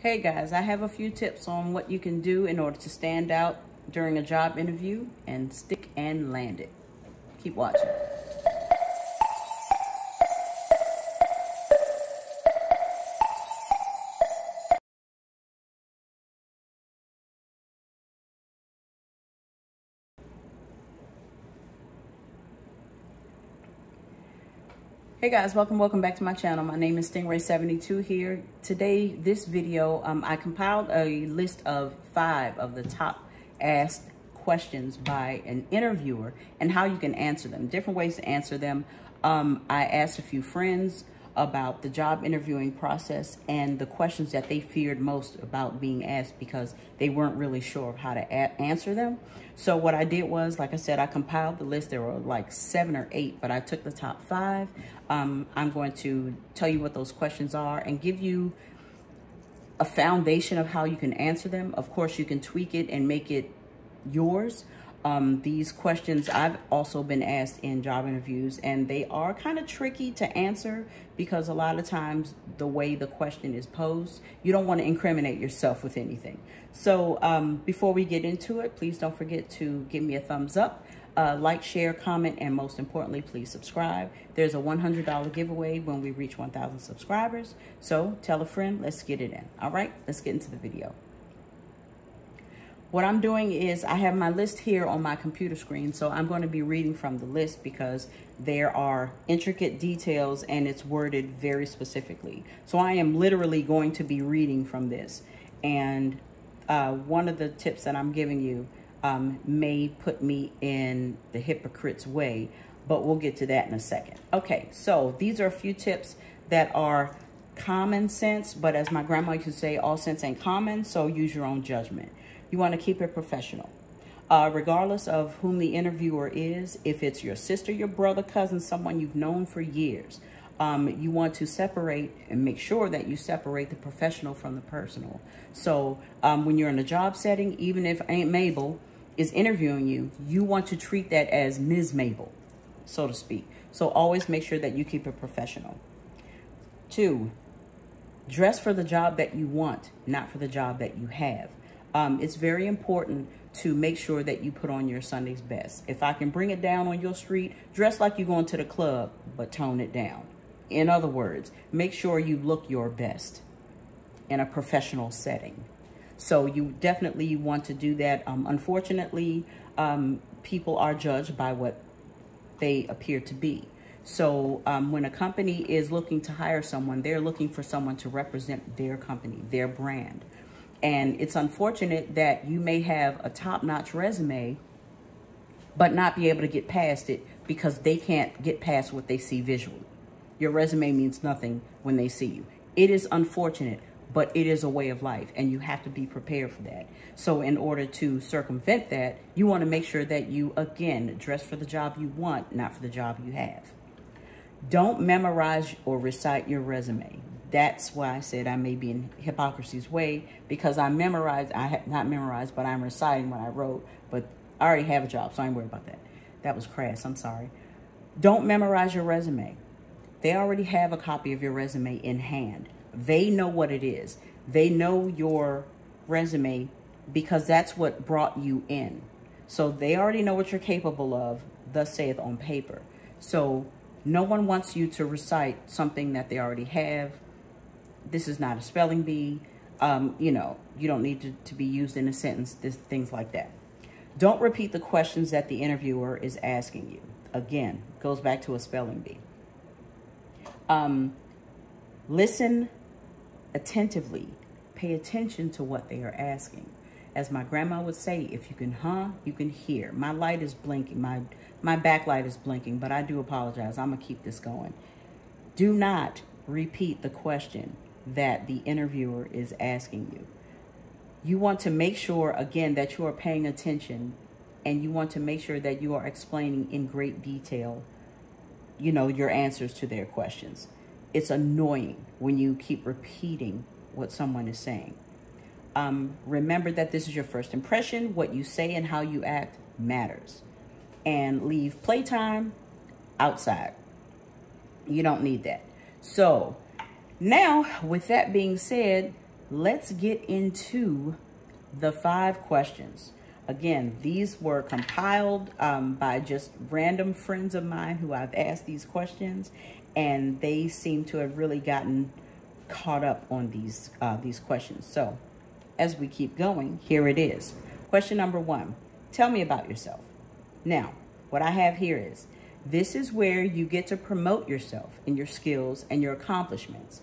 Hey guys, I have a few tips on what you can do in order to stand out during a job interview and stick and land it. Keep watching. Hey guys, welcome back to my channel. My name is tingRae72 here. Today, this video, I compiled a list of 5 of the top asked questions by an interviewer and how you can answer them, different ways to answer them. I asked a few friends about the job interviewing process and the questions that they feared most about being asked because they weren't really sure of how to answer them. So what I did was, like I said, I compiled the list. There were like 7 or 8, but I took the top 5. I'm going to tell you what those questions are and give you a foundation of how you can answer them. Of course, you can tweak it and make it yours. These questions I've also been asked in job interviews, and they are kind of tricky to answer because a lot of times the way the question is posed, you don't want to incriminate yourself with anything. So before we get into it, please don't forget to give me a thumbs up, like, share, comment, and most importantly, please subscribe. There's a $100 giveaway when we reach 1,000 subscribers. So tell a friend, let's get it in. All right, let's get into the video. What I'm doing is I have my list here on my computer screen, so I'm going to be reading from the list because there are intricate details and it's worded very specifically. So I am literally going to be reading from this. And one of the tips that I'm giving you may put me in the hypocrite's way, but we'll get to that in a second. Okay, so these are a few tips that are common sense, but as my grandma used to say, all sense ain't common, so use your own judgment. You want to keep it professional. Regardless of whom the interviewer is, if it's your sister, your brother, cousin, someone you've known for years, you want to separate and make sure that you separate the professional from the personal. So when you're in a job setting, even if Aunt Mabel is interviewing you, you want to treat that as Ms. Mabel, so to speak. So always make sure that you keep it professional. 2, dress for the job that you want, not for the job that you have. It's very important to make sure that you put on your Sunday's best. If I can bring it down on your street, dress like you're going to the club, but tone it down. In other words, make sure you look your best in a professional setting. So you definitely want to do that. Unfortunately, people are judged by what they appear to be. So when a company is looking to hire someone, they're looking for someone to represent their company, their brand. And it's unfortunate that you may have a top-notch resume, but not be able to get past it because they can't get past what they see visually. Your resume means nothing when they see you. It is unfortunate, but it is a way of life, and you have to be prepared for that. So in order to circumvent that, you want to make sure that you, again, dress for the job you want, not for the job you have. Don't memorize or recite your resume. That's why I said I may be in hypocrisy's way, because I memorized, not memorized, but I'm reciting what I wrote, but I already have a job, so I ain't worried about that. That was crass, I'm sorry. Don't memorize your resume. They already have a copy of your resume in hand. They know what it is. They know your resume because that's what brought you in. So they already know what you're capable of, thus saith on paper. So no one wants you to recite something that they already have. This is not a spelling bee. You know, you don't need to be used in a sentence, things like that. Don't repeat the questions that the interviewer is asking you. Again, goes back to a spelling bee. Listen attentively. Pay attention to what they are asking. As my grandma would say, if you can you can hear. My light is blinking. My backlight is blinking, but I do apologize. I'm going to keep this going. Do not repeat the question that the interviewer is asking you. You want to make sure, again, that you are paying attention, and you want to make sure that you are explaining in great detail, you know, your answers to their questions. It's annoying when you keep repeating what someone is saying. Remember that this is your first impression. What you say and how you act matters. And leave playtime outside. You don't need that. So now, with that being said, let's get into the 5 questions. Again, these were compiled by just random friends of mine who I've asked these questions, and they seem to have really gotten caught up on these questions. So as we keep going, here it is. Question number 1, tell me about yourself. Now, what I have here is, this is where you get to promote yourself and your skills and your accomplishments.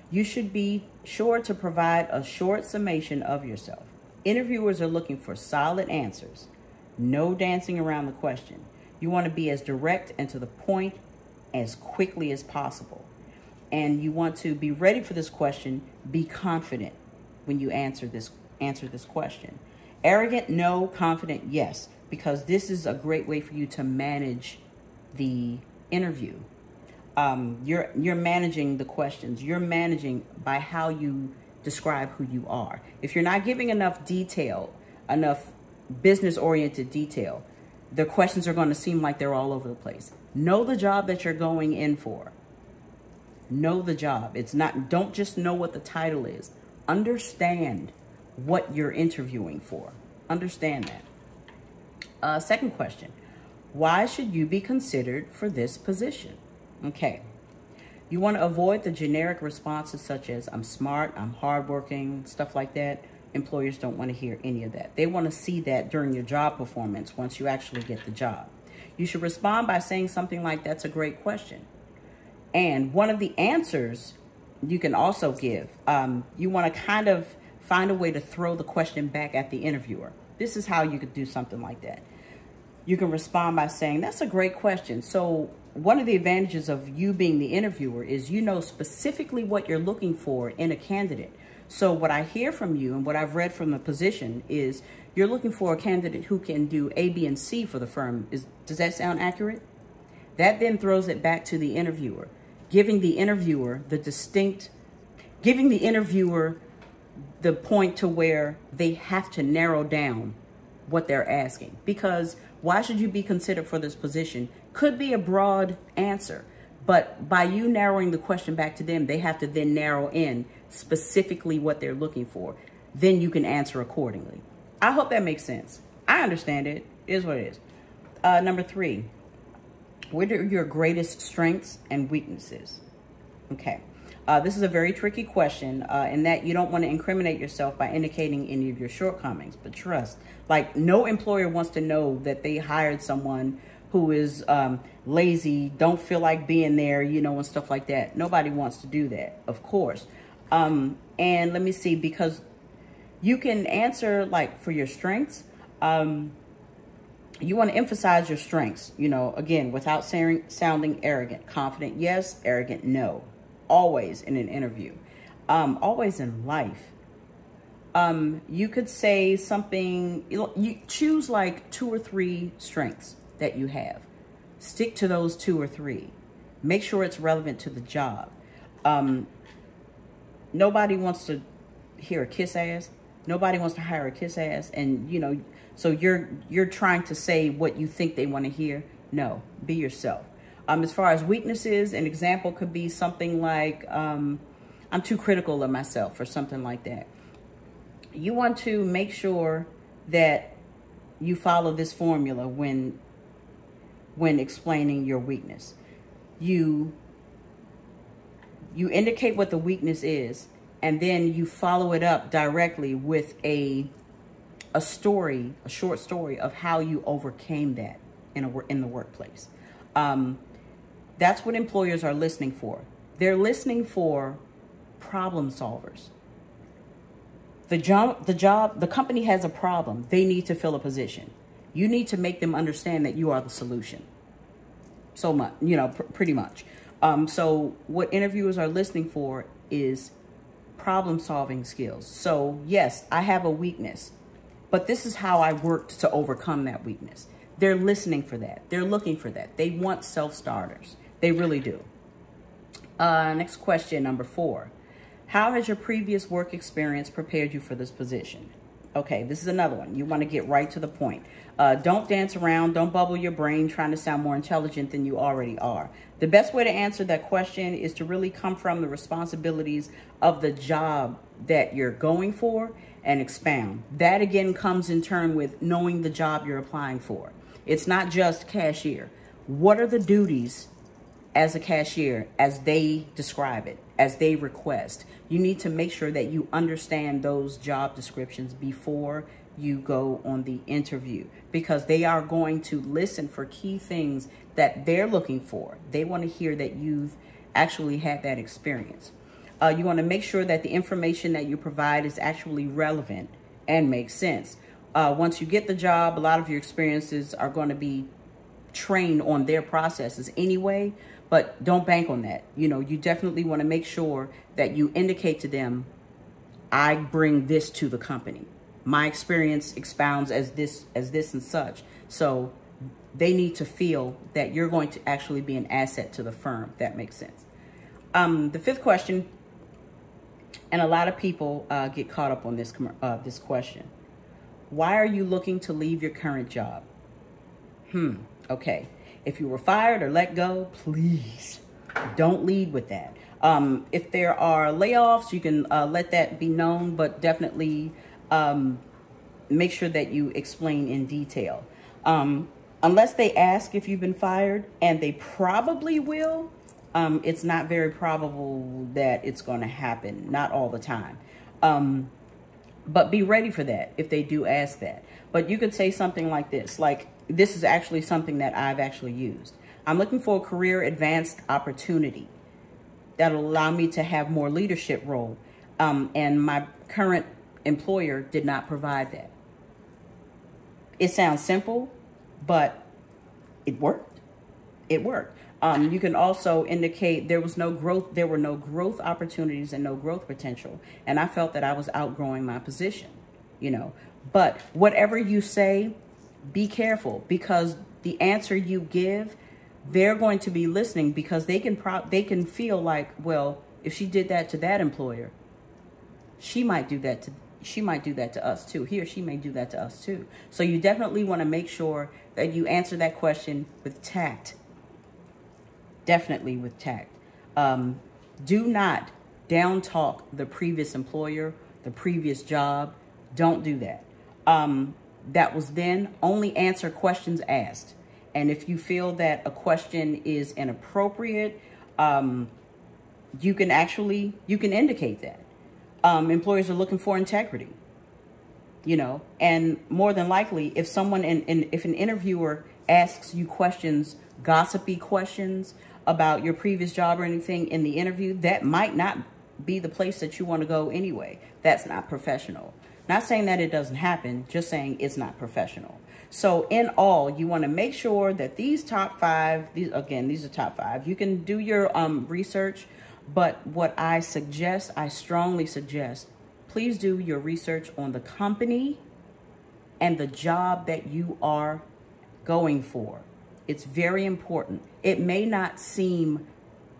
You should be sure to provide a short summation of yourself. Interviewers are looking for solid answers. No dancing around the question. You want to be as direct and to the point as quickly as possible. And you want to be ready for this question. Be confident when you answer this question. Arrogant, no. Confident, yes. Because this is a great way for you to manage the interview. You're managing the questions. You're managing by how you describe who you are. If you're not giving enough detail, enough business-oriented detail, the questions are going to seem like they're all over the place. Know the job that you're going in for. Know the job. Don't just know what the title is. Understand what you're interviewing for. Understand that. Second question, why should you be considered for this position? Okay. You want to avoid the generic responses such as, I'm smart, I'm hardworking, stuff like that. Employers don't want to hear any of that. They want to see that during your job performance once you actually get the job. You should respond by saying something like, that's a great question. And one of the answers you can also give, you want to kind of find a way to throw the question back at the interviewer. This is how you could do something like that. You can respond by saying, that's a great question. So one of the advantages of you being the interviewer is you know specifically what you're looking for in a candidate. So what I hear from you and what I've read from the position is you're looking for a candidate who can do A, B, and C for the firm. Does that sound accurate? That then throws it back to the interviewer, giving the interviewer the point to where they have to narrow down what they're asking. Because why should you be considered for this position could be a broad answer, but by you narrowing the question back to them, they have to then narrow in specifically what they're looking for. Then you can answer accordingly. I hope that makes sense. I understand it. It is what it is. Number 3, what are your greatest strengths and weaknesses? Okay. This is a very tricky question in that you don't want to incriminate yourself by indicating any of your shortcomings. But trust, like no employer wants to know that they hired someone who is lazy, don't feel like being there, and stuff like that. Nobody wants to do that, of course. And let me see, because you can answer like for your strengths. You want to emphasize your strengths, again, without sounding arrogant. Confident, yes. Arrogant, no. Always in an interview. Always in life. You could say something, you choose like 2 or 3 strengths that you have. Stick to those 2 or 3. Make sure it's relevant to the job. Nobody wants to hear a kiss ass. Nobody wants to hire a kiss ass. And, so you're trying to say what you think they want to hear. No, be yourself. As far as weaknesses, an example could be something like, I'm too critical of myself or something like that. You want to make sure that you follow this formula when explaining your weakness. You indicate what the weakness is, and then you follow it up directly with a story, a short story of how you overcame that in the workplace. That's what employers are listening for. They're listening for problem solvers. The company has a problem. They need to fill a position. You need to make them understand that you are the solution. So much, pretty much. So what interviewers are listening for is problem solving skills. So yes, I have a weakness, but this is how I worked to overcome that weakness. They're listening for that. They're looking for that. They want self-starters. They really do. Next question, number 4. How has your previous work experience prepared you for this position? Okay, this is another one. You want to get right to the point. Don't dance around. Don't bubble your brain trying to sound more intelligent than you already are. The best way to answer that question is to really come from the responsibilities of the job that you're going for and expound. That again comes in turn with knowing the job you're applying for. It's not just cashier. What are the duties as a cashier as they describe it, as they request? You need to make sure that you understand those job descriptions before you go on the interview, because they are going to listen for key things that they're looking for. They want to hear that you've actually had that experience. You want to make sure that the information that you provide is actually relevant and makes sense. Once you get the job, a lot of your experiences are going to be trained on their processes anyway, but don't bank on that. You know, you definitely want to make sure that you indicate to them, I bring this to the company. My experience expounds as this and such. So they need to feel that you're going to actually be an asset to the firm. If that makes sense. The fifth question, and a lot of people get caught up on this question. Why are you looking to leave your current job? Okay. If you were fired or let go, please don't lead with that. If there are layoffs, you can let that be known, but definitely make sure that you explain in detail. Unless they ask if you've been fired, and they probably will, it's not very probable that it's going to happen. Not all the time. But be ready for that if they do ask that. But you could say something like this, like, this is actually something that I've actually used. I'm looking for a career advanced opportunity that'll allow me to have more leadership role. And my current employer did not provide that. It sounds simple, but it worked. It worked. You can also indicate there were no growth opportunities and no growth potential. And I felt that I was outgrowing my position, you know. But whatever you say, be careful, because the answer you give, they're going to be listening, because they can feel like, well, if she did that to that employer, she might do that to us too. He or she may do that to us too. So you definitely want to make sure that you answer that question with tact. Definitely with tact. Do not down talk the previous employer, the previous job. Don't do that. That was then. Only answer questions asked. And if you feel that a question is inappropriate, you can indicate that. Employers are looking for integrity, you know, and more than likely, if if an interviewer asks you questions, gossipy questions about your previous job or anything in the interview, that might not be the place that you want to go anyway. That's not professional. Not saying that it doesn't happen, just saying it's not professional. So in all, you want to make sure that these top five, these are top five. You can do your research, but what I strongly suggest, please do your research on the company and the job that you are going for. It's very important. It may not seem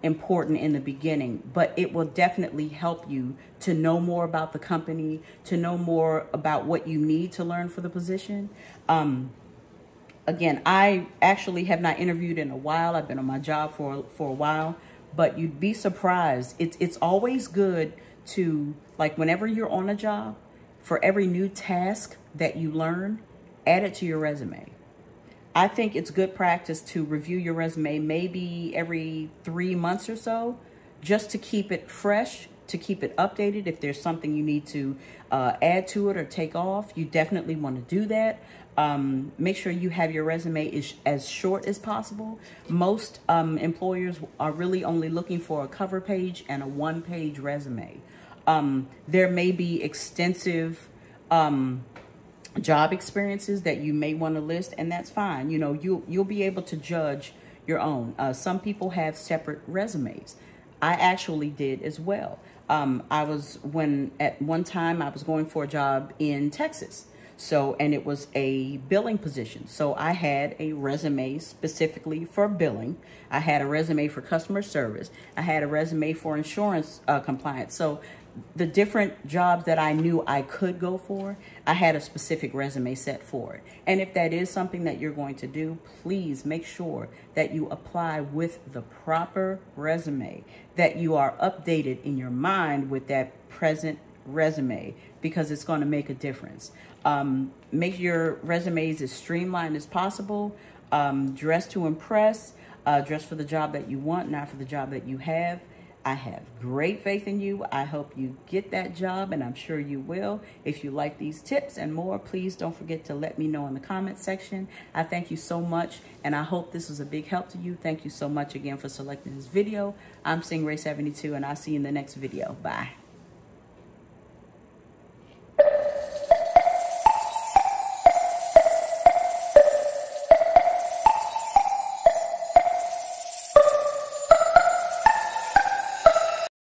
important in the beginning, but it will definitely help you to know more about the company, to know more about what you need to learn for the position. Again, I actually have not interviewed in a while. I've been on my job for a while, but you'd be surprised. It's always good to, like, whenever you're on a job, for every new task that you learn, add it to your resume. I think it's good practice to review your resume maybe every 3 months or so, just to keep it fresh, to keep it updated. If there's something you need to add to it or take off, you definitely want to do that. Make sure you have your resume as short as possible. Most employers are really only looking for a cover page and a 1-page resume. There may be extensive job experiences that you may want to list, and that's fine. You know, you'll be able to judge your own. Some people have separate resumes. I actually did as well. At one time I was going for a job in Texas. And it was a billing position. So I had a resume specifically for billing. I had a resume for customer service. I had a resume for insurance compliance. So the different jobs that I knew I could go for, I had a specific resume set for it. And if that is something that you're going to do, please make sure that you apply with the proper resume, that you are updated in your mind with that present resume, because it's going to make a difference. Make your resumes as streamlined as possible. Dress to impress. Dress for the job that you want, not for the job that you have. I have great faith in you. I hope you get that job, and I'm sure you will. If you like these tips and more, please don't forget to let me know in the comment section. I thank you so much, and I hope this was a big help to you. Thank you so much again for selecting this video. I'm tingRae72, and I'll see you in the next video. Bye.